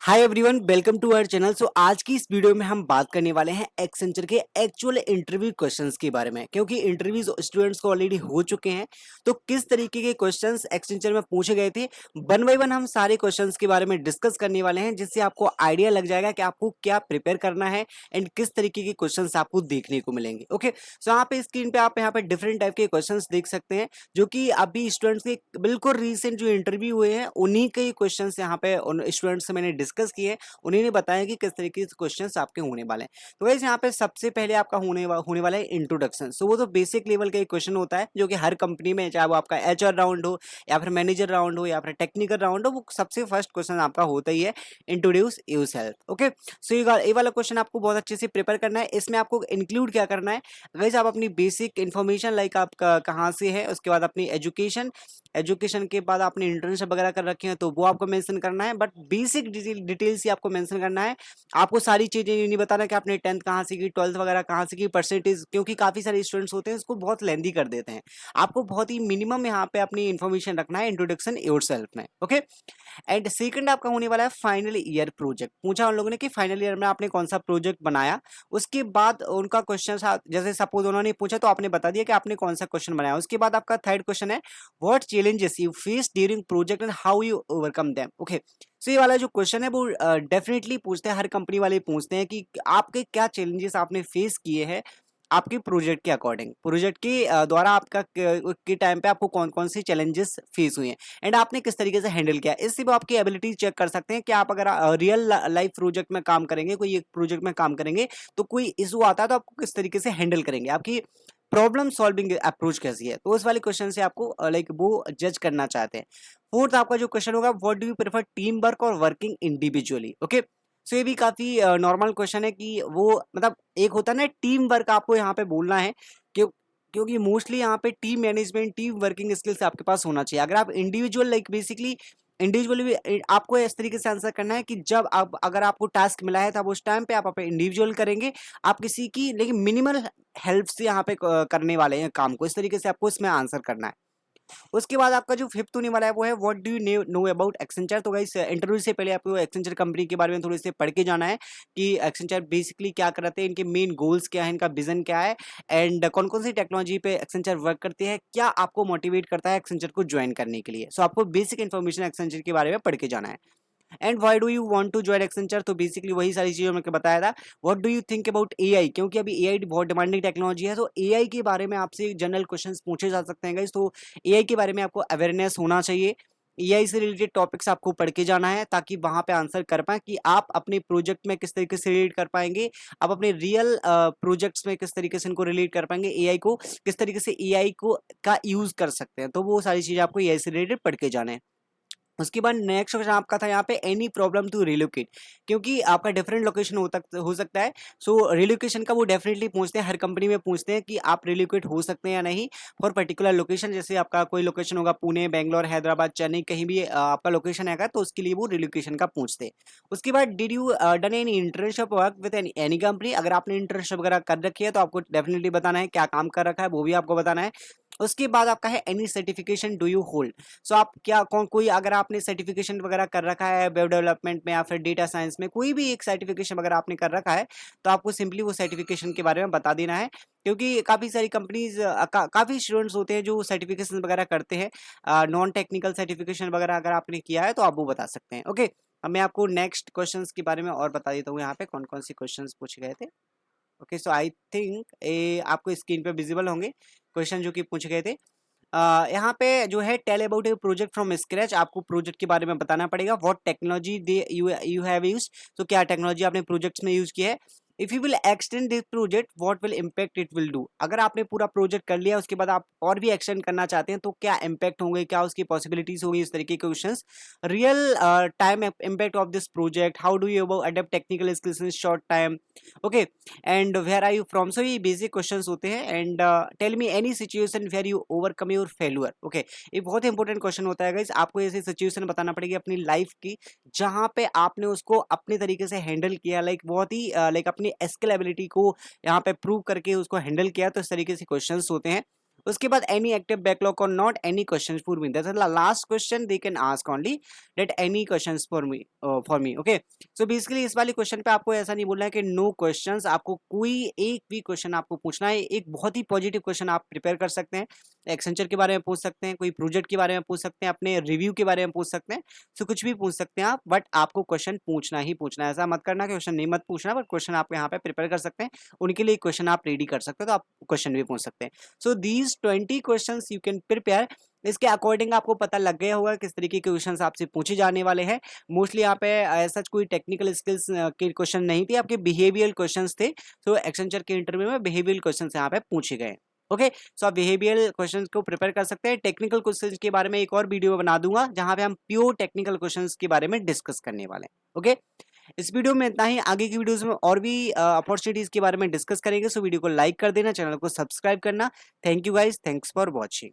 Hi everyone, welcome to our channel. So आज की इस वीडियो में हम बात करने वाले हैं एक्सेंचर के एक्चुअल इंटरव्यू क्वेश्चंस के बारे में, क्योंकि इंटरव्यूज स्टूडेंट्स को ऑलरेडी हो चुके हैं। तो किस तरीके के क्वेश्चंस एक्सेंचर में पूछे गए थे, वन बाय वन हम सारे क्वेश्चंस के बारे में डिस्कस करने वाले हैं, जिससे आपको आइडिया लग जाएगा कि आपको क्या प्रिपेयर करना है एंड किस तरीके के क्वेश्चंस आपको देखने को मिलेंगे। ओके, सो यहाँ पे स्क्रीन पे आप यहाँ पे डिफरेंट टाइप के क्वेश्चन देख सकते हैं, जो कि अभी स्टूडेंट्स के बिल्कुल रिसेंट जो इंटरव्यू हुए हैं उन्हीं के क्वेश्चन यहाँ पे उन स्टूडेंट्स से मैंने डिस्कस किए। उन्हीं ने बताया कि किस तरीके के क्वेश्चंस आपके होने वाले हैं। तो गाइस यहाँ पे सबसे पहले आपका होने वाला है इंट्रोडक्शन। सो वो तो बेसिक लेवल का एक क्वेश्चन होता है, जो कि हर कंपनी में, चाहे वो आपका एचआर राउंड हो या फिर मैनेजर राउंड हो या फिर टेक्निकल राउंड हो, वो सबसे फर्स्ट क्वेश्चन आपका होता ही है, इंट्रोड्यूस योरसेल्फ। ओके, सो ये वाला क्वेश्चन आपको बहुत अच्छे से प्रिपेयर करना है। इसमें आपको इंक्लूड क्या करना है गाइस, आप अपनी बेसिक इन्फॉर्मेशन लाइक आपका कहाँ से है, उसके बाद अपनी एजुकेशन के बाद आपने इंटर्नशिप वगैरह कर रखी है तो वो आपको मेंशन करना है, बट बेसिक डिटेल्स ही आपको मेंशन करना है। आपको सारी चीजें ये नहीं बताना कि आपने 10th कहाँ से की, 12th वगैरह कहाँ से की, परसेंटेज, क्योंकि काफी सारे स्टूडेंट्स होते हैं इसको बहुत लेंदी कर देते हैं। आपको बहुत ही मिनिमम यहाँ पे अपनी इन्फॉर्मेशन रखना है इंट्रोडक्शन योरसेल्फ में। ओके, एंड सेकंड आपका होने वाला है फाइनल ईयर प्रोजेक्ट। पूछा उन लोगों ने कि फाइनल ईयर में आपने कौन सा प्रोजेक्ट बनाया। उसके बाद उनका क्वेश्चन था, जैसे सपोज उन्होंने पूछा तो आपने बता दिया कि आपने कौन सा क्वेश्चन बनाया। उसके बाद आपका थर्ड क्वेश्चन है, what challenges you face during project and how you overcome them. Okay, so ये वाला जो क्वेश्चन है वो डेफिनेटली पूछते हैं, हर कंपनी वाले पूछते हैं कि आपके क्या चैलेंजेस आपने फेस किए हैं आपके प्रोजेक्ट के अकॉर्डिंग, प्रोजेक्ट के द्वारा आपका के टाइम पे आपको कौन कौन सी चैलेंजेस फेस हुए हैं एंड आपने किस तरीके से हैंडल किया। इससे वो आपकी एबिलिटी चेक कर सकते हैं कि आप अगर रियल लाइफ प्रोजेक्ट में काम करेंगे, कोई एक प्रोजेक्ट में काम करेंगे तो कोई इशू आता है तो आपको किस तरीके से हैंडल करेंगे, आपकी प्रॉब्लम सॉल्विंग अप्रोच कैसी है। तो उस वाले क्वेश्चन से आपको लाइक वो जज करना चाहते हैं। फोर्थ आपका जो क्वेश्चन होगा, what do you prefer, team work और वर्किंग इंडिविजुअली। ओके, सो ये भी काफी नॉर्मल क्वेश्चन है कि वो मतलब एक होता है ना टीम वर्क, आपको यहाँ पे बोलना है क्यों, क्योंकि मोस्टली यहाँ पे team management, team working skills आपके पास होना चाहिए। अगर आप इंडिविजुअल लाइक बेसिकली इंडिविजुअली भी आपको इस तरीके से आंसर करना है कि जब आप अगर आपको टास्क मिला है तब उस टाइम पे आप अपने इंडिविजुअल करेंगे, आप किसी की लेकिन मिनिमल हेल्प से यहाँ पे करने वाले हैं काम को। इस तरीके से आपको इसमें आंसर करना है। उसके बाद आपका जो फिफ्थ होने वाला है वो है, what do you know about Accenture. तो गाइस इंटरव्यू से पहले आपको एक्सेंचर कंपनी के बारे में थोड़े से पढ़ के जाना है कि एक्सेंचर बेसिकली क्या कराते हैं, इनके मेन गोल्स क्या है, इनका विजन क्या है एंड कौन कौन सी टेक्नोलॉजी पे एक्सेंचर वर्क करती है, क्या आपको मोटिवेट करता है एक्सेंचर को ज्वाइन करने के लिए। सो आपको बेसिक इन्फॉर्मेशन एक्सेंचर के बारे में पढ़ के जाना है। And why do you want to join Accenture, तो बेसिकली वही सारी चीजें मैंने बताया था। What do you think about AI, क्योंकि अभी एआई बहुत डिमांडिंग टेक्नोलॉजी है, तो एआई के बारे में आपसे जनरल क्वेश्चंस पूछे जा सकते हैं गाइस। तो एआई के बारे में आपको अवेयरनेस होना चाहिए। एआई से रिलेटेड टॉपिक्स आपको पढ़ के जाना है ताकि वहां पे आंसर कर पाए कि आप अपने प्रोजेक्ट में किस तरीके से रिलेट कर पाएंगे, आप अपने रियल प्रोजेक्ट्स में किस तरीके से इनको रिलेट कर पाएंगे, एआई को किस तरीके से एआई को का यूज कर सकते हैं। तो वो सारी चीजें आपको एआई से रिलेटेड पढ़ के जाना है। उसके बाद नेक्स्ट क्वेश्चन आपका था यहाँ पे, एनी प्रॉब्लम टू रिलोकेट, क्योंकि आपका डिफरेंट लोकेशन हो सकता है। सो रिलोकेशन का वो डेफिनेटली पूछते हैं, हर कंपनी में पूछते हैं कि आप रिलोकेट हो सकते हैं या नहीं फॉर पर्टिकुलर लोकेशन। जैसे आपका कोई लोकेशन होगा पुणे, बेंगलोर, हैदराबाद, चेन्नई, कहीं भी आपका लोकेशन आएगा तो उसके लिए वो रिलोकेशन का पूछते हैं। उसके बाद did you done any internship work with any company, अगर आपने इंटर्नशिप वगैरह कर रखी है तो आपको डेफिनेटली बताना है क्या काम कर रखा है, वो भी आपको बताना है। उसके बाद आपका है, any certification do you hold. So आप क्या कोई अगर आपने सर्टिफिकेशन वगैरह कर रखा है वेब डेवलपमेंट में या फिर डेटा साइंस में, कोई भी एक सर्टिफिकेशन वगैरह आपने कर रखा है तो आपको सिंपली वो सर्टिफिकेशन के बारे में बता देना है, क्योंकि काफ़ी सारी कंपनीज काफ़ी स्टूडेंट्स होते हैं जो सर्टिफिकेशन वगैरह करते हैं। नॉन टेक्निकल सर्टिफिकेशन वगैरह अगर आपने किया है तो आप वो बता सकते हैं। ओके, अब मैं आपको नेक्स्ट क्वेश्चंस के बारे में और बता देता हूँ यहाँ पे कौन कौन से क्वेश्चंस पूछे गए थे। ओके, सो आई थिंक ये आपको स्क्रीन पे विजिबल होंगे क्वेश्चन जो कि पूछे गए थे। यहाँ पे जो है, tell about a project from scratch, आपको प्रोजेक्ट के बारे में बताना पड़ेगा। What technology they you have used, तो क्या टेक्नोलॉजी आपने प्रोजेक्ट्स में यूज किया है। If you will extend this project what will impact it will do, अगर आपने पूरा प्रोजेक्ट कर लिया उसके बाद आप और भी एक्सटेंड करना चाहते हैं तो क्या इम्पैक्ट होंगे, क्या उसकी पॉसिबिलिटीज होंगी, इस तरीके के questions. Real time impact of this project, how do you adapt technical skills in short time. Okay, and where are you from, so ये बेसिक क्वेश्चंस होते हैं। And tell me any situation where you overcome your failure. Okay, ये बहुत important question होता है guys, आपको ऐसी situation बताना पड़ेगी अपनी लाइफ की जहां पे आपने उसको अपने तरीके से हैंडल किया, लाइक बहुत ही लाइक अपनी स्किल एबिलिटी को यहाँ पे प्रूव करके उसको हैंडल किया। तो इस तरीके से क्वेश्चंस होते हैं। उसके बाद एनी एक्टिव बैकलॉग और not any question for me, that's the last question they can ask only that any questions for me. Okay, so basically इस वाले क्वेश्चन पे आपको ऐसा नहीं बोलना है कि नो क्वेश्चंस, आपको कोई एक भी क्वेश्चन आपको पूछना है। एक बहुत ही पॉजिटिव क्वेश्चन आप प्रिपेयर कर सकते हैं, एक्सेंचर के बारे में पूछ सकते हैं, कोई प्रोजेक्ट के बारे में पूछ सकते हैं, अपने रिव्यू के बारे में पूछ सकते हैं, सो कुछ भी पूछ सकते हैं आप, बट आपको क्वेश्चन पूछना ही पूछना है। ऐसा मत करना कि क्वेश्चन नहीं मत पूछना, बट क्वेश्चन आप यहाँ पे प्रिपेयर कर सकते हैं, उनके लिए क्वेश्चन आप रेडी कर सकते हो, तो आप क्वेश्चन भी पूछ सकते हैं। So these 20 questions you can prepare. इसके अकॉर्डिंग आपको पता लग गया होगा किस तरीके के क्वेश्चंस आपसे पूछे जाने वाले हैं। मोस्टली यहाँ पे ऐसा कोई टेक्निकल स्किल्स के क्वेश्चन नहीं थे, आपके बिहेवियरल क्वेश्चंस थे। तो एक्सेंचर के इंटरव्यू में बिहेवियरल क्वेश्चंस यहाँ पे पूछे गए। ओके, सो आप बिहेवियरल क्वेश्चंस को प्रिपेयर कर सकते हैं। टेक्निकल क्वेश्चंस के बारे में एक और वीडियो बना दूंगा जहां पे हम प्योर टेक्निकल क्वेश्चंस के बारे में डिस्कस करने वाले हैं। ओके, इस वीडियो में इतना ही। आगे की वीडियोस में और भी अपॉर्चुनिटीज के बारे में डिस्कस करेंगे, सो वीडियो को लाइक कर देना, चैनल को सब्सक्राइब करना। Thank you guys, thanks for watching.